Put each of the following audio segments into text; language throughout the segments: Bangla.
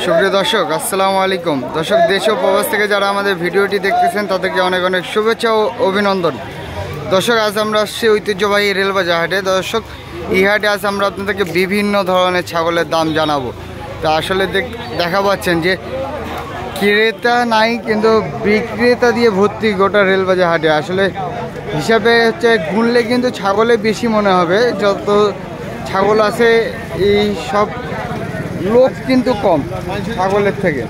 সুপ্রিয় দর্শক, আসসালামু আলাইকুম। দর্শক, দেশ ও প্রবাস থেকে যারা আমাদের ভিডিওটি দেখতেছেন তাদেরকে অনেক অনেক শুভেচ্ছা ও অভিনন্দন। দর্শক, আজ আমরা আসছি ঐতিহ্যবাহী রেলবাজার হাটে। দর্শক, এই হাটে আজ আমরা আপনাদেরকে বিভিন্ন ধরনের ছাগলের দাম জানাবো। তা আসলে দেখা পাচ্ছেন যে ক্রেতা নাই, কিন্তু বিক্রেতা দিয়ে ভর্তি গোটা রেলবাজার হাটে। আসলে হিসাবে হচ্ছে গুনলে কিন্তু ছাগলে বেশি মনে হবে, যত ছাগল আছে এই সব লোক কিন্তু কম ছাগলের থেকে।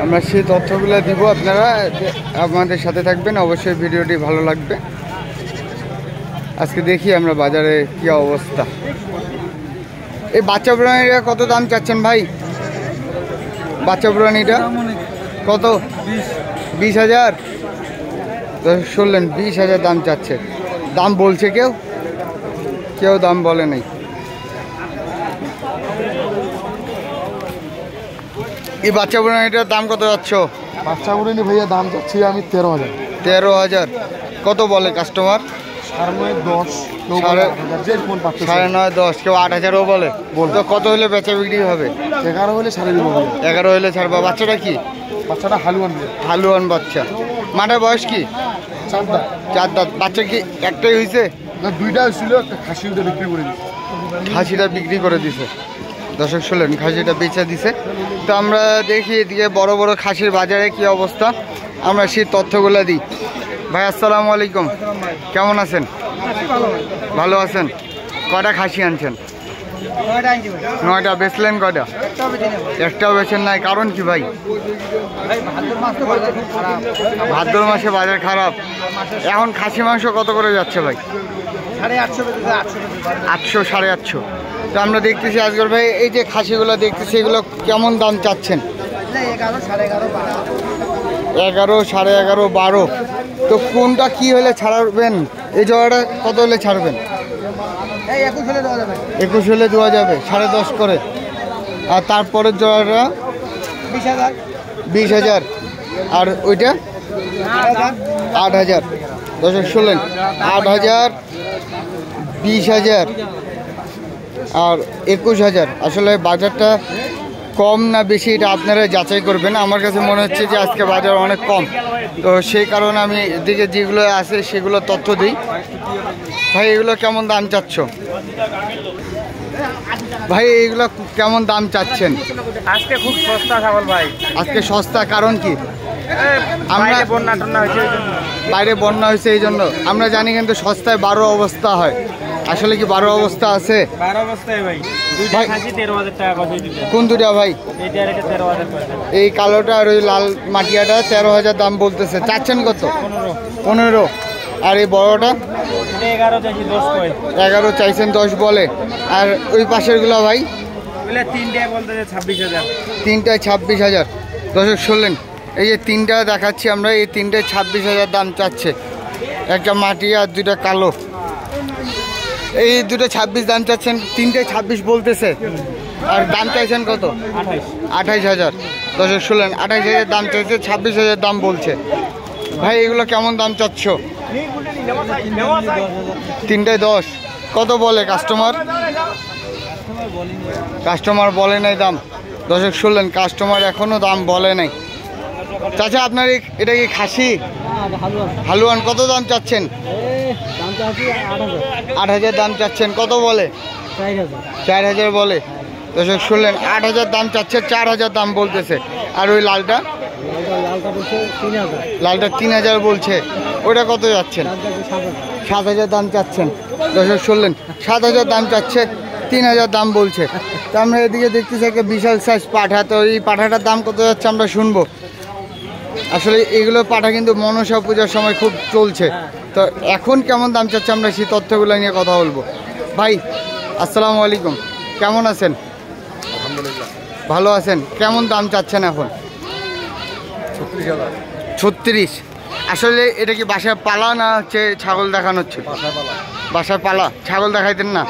আমরা সেই তথ্যগুলো দিব, আপনারা আমাদের সাথে থাকবেন, অবশ্যই ভিডিওটি ভালো লাগবে। আজকে দেখি আমরা বাজারে কি অবস্থা। এই বাচ্চা প্রাণীরা কত দাম চাচ্ছেন ভাই? বাচ্চা প্রাণীটা কত? 20,000। শুনলেন, 20,000 দাম চাচ্ছে। দাম বলছে কেউ দাম বলে নাই। এই বাচ্চা প্রাণীটার দাম কত যাচ্ছ? বাচ্চা প্রাণী ভাইয়া দাম চাচ্ছি আমি 13,000। 13,000 কত বলে কাস্টমার? 9.5, 9.5, 10, কেউ 8,000ও বলে। তো কত হলে বেচা বিক্রি হবে? 11 হলে ছাড়ে দিব। 11 হলে ছাড়বা। বাচ্চাটা কি? বাচ্চাটা হালুয়ান বাচ্চা। মাঠের বয়স কি? 4 দাঁত। 4 দাঁত। বাচ্চা কি একটাই হয়েছে? না, 2টা ছিল, একটা খাসিটা বিক্রি করে দিচ্ছে। খাসিটা বিক্রি করে দিছে। দর্শক শুনলেন, খাসিটা বেচে দিছে। তো আমরা দেখি এদিকে বড় বড় খাসির বাজারে কি অবস্থা, আমরা সেই তথ্যগুলো দিই। ভাই আসসালামু আলাইকুম, কেমন আছেন? ভালো আছেন। কটা খাসি আনছেন? 9টা। বেচলেন কটা? একটাও বেচেন নাই, কারণ কি ভাই? ভাদ্র মাসে বাজার খারাপ। এখন খাসি মাংস কত করে যাচ্ছে ভাই? 800, 850। তো আমরা দেখতেছি আজকের ভাই, এই যে খাসিগুলো দেখতেছি, এগুলো কেমন দাম চাচ্ছেন? 11, 11.5, 12। তো কোনটা কি হলে ছাড়বেন? এই জোড়াটা কত হলে ছাড়বেন? 21 হলে দেওয়া যাবে, 10.5 করে। আর তারপরের জোড়াটা 20,000। আর ওইটা 8,000। দর্শক শুনলেন, 8,000, 20,000 আর 21,000। আসলে বাজারটা কম না বেশি এটা আপনারা যাচাই করবেন। আমার কাছে মনে হচ্ছে যে আজকে বাজার অনেক কম, তো সেই কারণে আমি এদিকে যেগুলো আছে সেগুলো তথ্য দিই। ভাই এগুলো কেমন দাম চাচ্ছ? ভাই এইগুলো কেমন দাম চাচ্ছেন? আজকে খুব সস্তা ছাগল ভাই। আজকে সস্তা, কারণ কি? আমরা বাইরে বন্যা হয়েছে এই জন্য। আমরা জানি কিন্তু সস্তায় 12 অবস্থা হয়। আসলে কি 12 অবস্থা আছে? 12 অবস্থায় ভাই। দুইটা খাসি 13,000 টাকা করে দিতে। কোন দুটা ভাই? এইটা আর এটা 13,000 করে। এই কালোটা আর ওই লাল মাটিয়াটা 13,000 দাম বলতেছে। চাচ্ছেন কত? 15। আর এই বড়টা? 11 চাইছি, 10 কয়। 11 চাইছেন, 10 বলে। আর ওই পাশের গুলো ভাই? বলে তিনটায় বলতেছে 26,000। 3টায় 26,000। দর্শক শুনলেন, এই যে 3টা দেখাচ্ছি আমরা, এই 3টায় 26,000 দাম চাচ্ছে। একটা মাটি আর 2টা কালো। এই 2টা 26 দাম চাচ্ছেন, 3টায় 26 বলতেছে। আর দাম চাইছেন কত? 28,000। দর্শক শুনলেন, 28,000 দাম চাইছে, 26,000 দাম বলছে। ভাই এগুলো কেমন দাম চাচ্ছ? 3টায় 10। কত বলে কাস্টমার? কাস্টমার বলে নাই দাম। দর্শক শুনলেন, কাস্টমার এখনো দাম বলে নাই। চাচা, আপনার এটা কি খাসি? হালুয়ান। কত দাম চাচ্ছেন? 8,000 দাম চাচ্ছেন। কত বলে? 4,000 বলে। দর্শক শুনলেন, 8,000 দাম চাচ্ছে, 4,000 দাম বলতেছে। আর ওই লালটা? লালটা 3,000 বলছে। ওটা কত যাচ্ছেন? 7,000 দাম চাচ্ছেন। দর্শক শুনলেন, 7,000 দাম চাচ্ছে, 3,000 দাম বলছে। তো আমরা এদিকে দেখতেছি একটা বিশাল সাইজ পাঠা। তো এই পাঠাটার দাম কত যাচ্ছে আমরা শুনবো। আসলে এগুলো পাঠা কিন্তু মনসা পূজার সময় খুব চলছে। তো এখন কেমন দাম চাচ্ছে আমরা সেই তথ্যগুলো নিয়ে কথা বলবো। ভাই আসসালামু আলাইকুম, কেমন আছেন? আলহামদুলিল্লাহ ভালো আছেন। কেমন দাম চাচ্ছেন এখন? 36,000। 36। আসলে এটা কি বাসায় পালা না হচ্ছে ছাগল দেখানো হচ্ছে? বাসায় পালা। ছাগল দেখাইতেন না?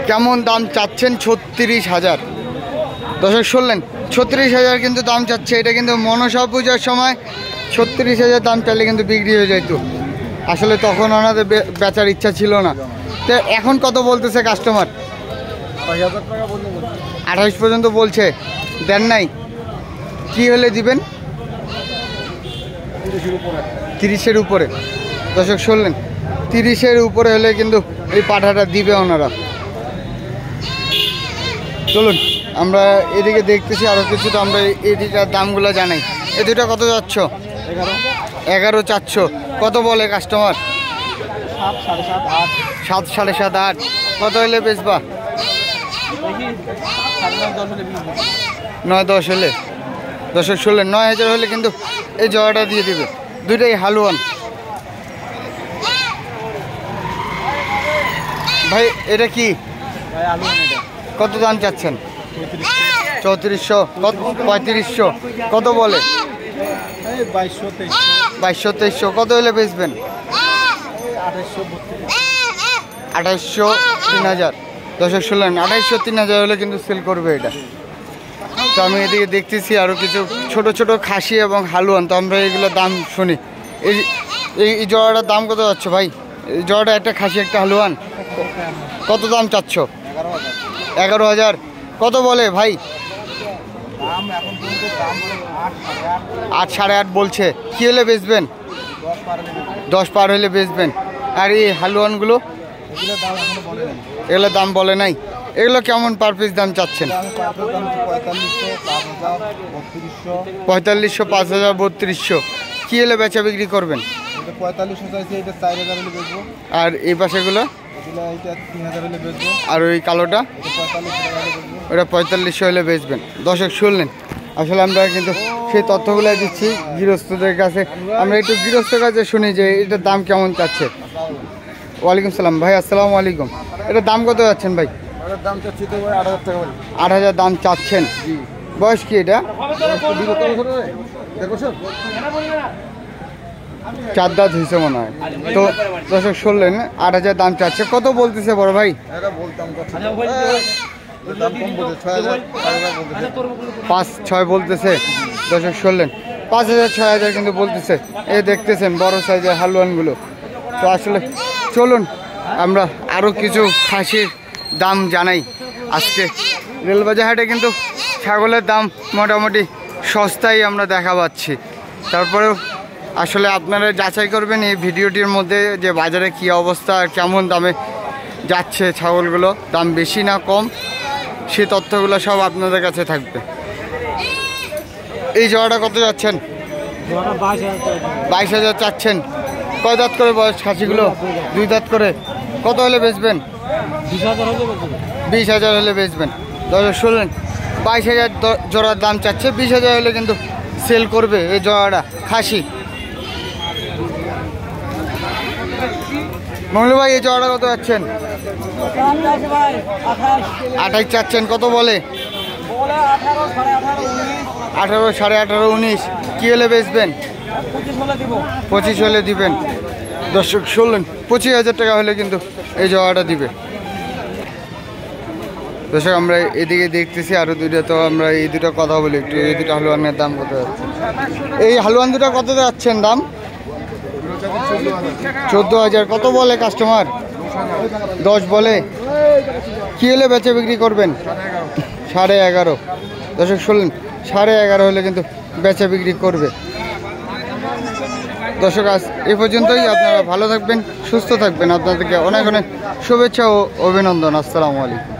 কেমন দাম চাচ্ছেন? 36,000। দর্শক শুনলেন, 36,000 কিন্তু দাম চাচ্ছে। এটা কিন্তু মনসা পূজার সময় 36,000 দাম চাইলে কিন্তু বিক্রি হয়ে যেত। আসলে তখন ওনাদের বেচার ইচ্ছা ছিল না। তো এখন কত বলতেছে কাস্টমার? 5,000 টাকা বলতে 28 পর্যন্ত বলছে, দেন নাই? কি হলে দিবেন? 30-এর উপরে। 30-এর উপরে। দর্শক শুনলেন, 30-এর উপরে হলে কিন্তু এই পাঠাটা দিবে ওনারা। চলুন আমরা এদিকে দেখতেছি আরও কিছু, তো আমরা এদিকে দামগুলো জানাই। এই দুটো কত যাচ্ছ? 11 চাচ্ছ। কত বলে কাস্টমার? 7, 7.5, 8। কত হলে বেচবা? 9-10 হলে। দর্শক শুনলেন, 9,000 হলে কিন্তু এই জোড়াটা দিয়ে দিবে। দুইটাই হালুয়ান। ভাই এটা কি? কত দাম চাচ্ছেন? 3400, 3500। কত বলে? 2200, 2300। কত হলে বেচবেন? 2800, 3000। দর্শক শুনলেন, 2800, 3000 হলে কিন্তু সেল করবে এটা। তো আমি এদিকে দেখতেছি আরও কিছু ছোট ছোট খাসি এবং হালুয়ান। তো আমরা এগুলোর দাম শুনি। এই জোড়াটার দাম কত যাচ্ছে ভাই? এই জোড়াটা একটা খাসি একটা হালুয়ান, কত দাম চাচ্ছ? 11,000। কত বলে ভাই? 8, 8.5 বলছে। কী হলে বেচবেন? 10 পার হলে বেচবেন। আর এই হালুয়ানগুলো এগুলোর দাম বলে নাই। এগুলো কেমন পার পিস দাম চাচ্ছেন? 4500, 5,000, 3200। কী হলে বেচা বিক্রি করবেন? 4500 চাইছে, এটা 4,000 হলে বেচবো। আর এই পাশেগুলো? এটা 3,000 হলে বেচবো। আর ওই কালোটা? এটা 4500 টাকা হলে বেচবো। ওটা 4500 হলে বেচবেন। দর্শক শুনলেন, আসলে আমরা কিন্তু সেই তথ্যগুলো দিচ্ছি গৃহস্থদের কাছে। আমরা একটু গৃহস্থের কাছে শুনি যে এটার দাম কেমন চাচ্ছে। ওয়ালাইকুম সালাম ভাই, আসসালামু আলাইকুম। এটার দাম কত যাচ্ছেন ভাই? এটার দাম চাচ্ছি তো 8,000 টাকা বলি। 8,000 দাম চাচ্ছেন। বয়স কি এটা? 4 দাঁত হয়েছে মনে হয়। তো দর্শক শুনলেন, 8,000 দাম চাচ্ছে। কত বলতেছে বড় ভাই? এটা বলতাম কত? দাম কম বলতে 6,000 বলতে। 5-6 বলতেছে। দর্শক শুনলেন, 5,000, 6,000 কিন্তু বলতেছে। এই দেখতেছেন বড় সাইজের হালুয়ানগুলো। তো আসলে চলুন আমরা আরও কিছু খাসির দাম জানাই। আজকে রেলবাজার হাটে কিন্তু ছাগলের দাম মোটামুটি সস্তায় আমরা দেখা পাচ্ছি। তারপরেও আসলে আপনারা যাচাই করবেন এই ভিডিওটির মধ্যে যে বাজারে কী অবস্থা, আর কেমন দামে যাচ্ছে ছাগলগুলো, দাম বেশি না কম, সেই তথ্যগুলো সব আপনাদের কাছে থাকবে। এই জোড়াটা কত যাচ্ছেন? 22,000 চাচ্ছেন। কয় দাঁত করে বয়স খাসিগুলো? 2 দাঁত করে। কত হলে বেচবেন? 20,000 হলে বেচবেন। দর্শক শুনলেন, 22,000 জোড়ার দাম চাচ্ছে। 20,000 হলে কিন্তু সেল করবে এই জোড়াটা খাসি। মঙ্গলু ভাই, এই জোড়াটা কত যাচ্ছেন? 28 চাচ্ছেন। কত বলে? 18, 18.5, 19। কী হলে বেচবেন? 25 হলে দিবেন। দর্শক শুনলেন, 25,000 টাকা হলে কিন্তু এই জোড়াটা দিবে। দর্শক আমরা এদিকে দেখতেছি আরও দুইটা। তো আমরা এই দুটো কথা বলি একটু। এই দুটো হালুয়ানের দাম কত যাচ্ছে? এই হালুয়ান দুটো কত যাচ্ছেন দাম? 14,000। কত বলে কাস্টমার? 10 বলে। কী হলে বেচে বিক্রি করবেন? 11.5। দর্শক শুনলেন, 11.5 হলে কিন্তু বেচা বিক্রি করবে। দর্শক আজ এ পর্যন্তই। আপনারা ভালো থাকবেন, সুস্থ থাকবেন। আপনাদেরকে অনেক অনেক শুভেচ্ছা ও অভিনন্দন। আসসালামু আলাইকুম।